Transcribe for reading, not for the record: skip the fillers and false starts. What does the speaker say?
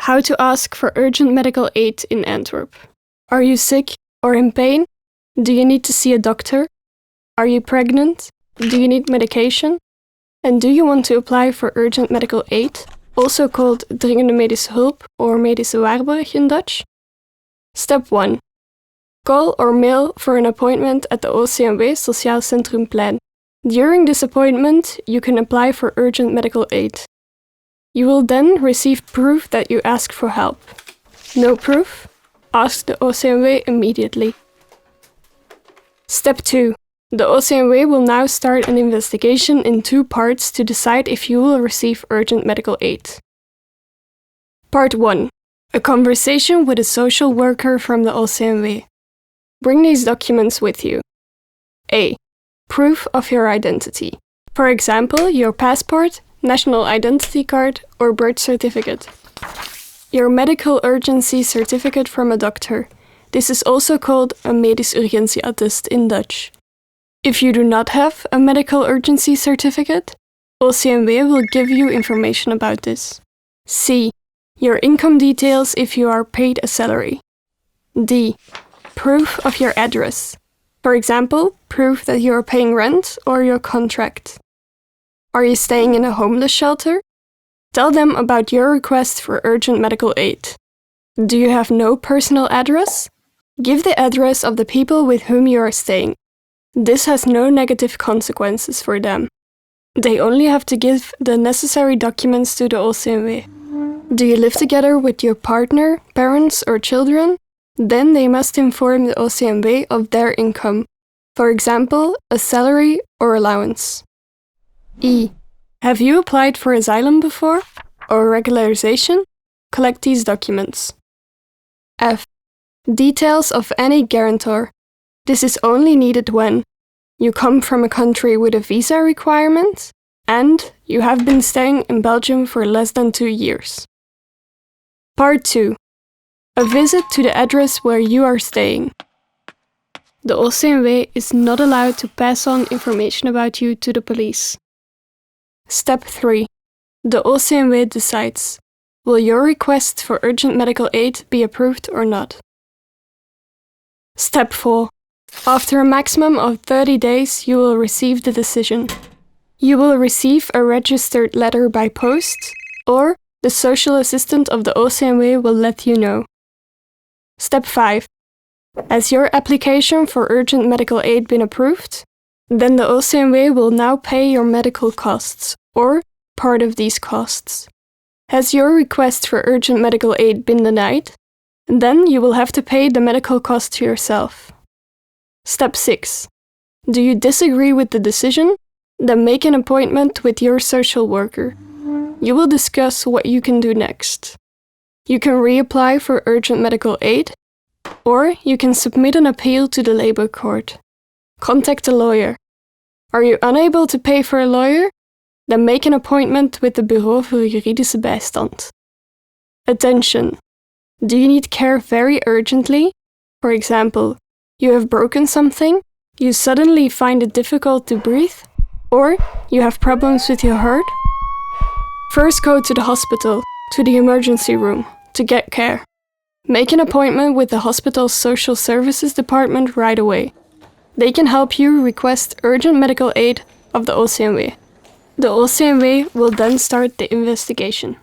How to ask for urgent medical aid in Antwerp. Are you sick or in pain? Do you need to see a doctor? Are you pregnant? Do you need medication? And do you want to apply for urgent medical aid, also called dringende medische hulp or medische waarborg in Dutch? Step 1. Call or mail for an appointment at the OCMW Sociaal Centrum Plein. During this appointment, you can apply for urgent medical aid. You will then receive proof that you ask for help. No proof? Ask the OCMW immediately. Step 2. The OCMW will now start an investigation in 2 parts to decide if you will receive urgent medical aid. Part 1. A conversation with a social worker from the OCMW. Bring these documents with you. A. Proof of your identity. For example, your passport, national identity card, or birth certificate. Your medical urgency certificate from a doctor. This is also called a medisch urgentie attest in Dutch. If you do not have a medical urgency certificate, OCMW will give you information about this. C. Your income details if you are paid a salary. D. Proof of your address. For example, proof that you are paying rent or your contract. Are you staying in a homeless shelter? Tell them about your request for urgent medical aid. Do you have no personal address? Give the address of the people with whom you are staying. This has no negative consequences for them. They only have to give the necessary documents to the OCMW. Do you live together with your partner, parents, or children? Then they must inform the OCMW of their income, for example, a salary or allowance. E. Have you applied for asylum before? Or regularization? Collect these documents. F. Details of any guarantor. This is only needed when you come from a country with a visa requirement and you have been staying in Belgium for less than 2 years. Part 2. A visit to the address where you are staying. The OCMW is not allowed to pass on information about you to the police. Step 3. The OCMW decides, will your request for urgent medical aid be approved or not? Step 4. After a maximum of 30 days, you will receive the decision. You will receive a registered letter by post, or the social assistant of the OCMW will let you know. Step 5. Has your application for urgent medical aid been approved? Then the OCMW will now pay your medical costs, or part of these costs. Has your request for urgent medical aid been denied? Then you will have to pay the medical cost to yourself. Step 6. Do you disagree with the decision? Then make an appointment with your social worker. You will discuss what you can do next. You can reapply for urgent medical aid, or you can submit an appeal to the Labour Court. Contact a lawyer. Are you unable to pay for a lawyer? Then make an appointment with the Bureau voor Juridische Bijstand. Attention! Do you need care very urgently? For example, you have broken something, you suddenly find it difficult to breathe, or you have problems with your heart? First go to the hospital, to the emergency room, to get care. Make an appointment with the hospital's social services department right away. They can help you request urgent medical aid of the OCMW. The OCMW will then start the investigation.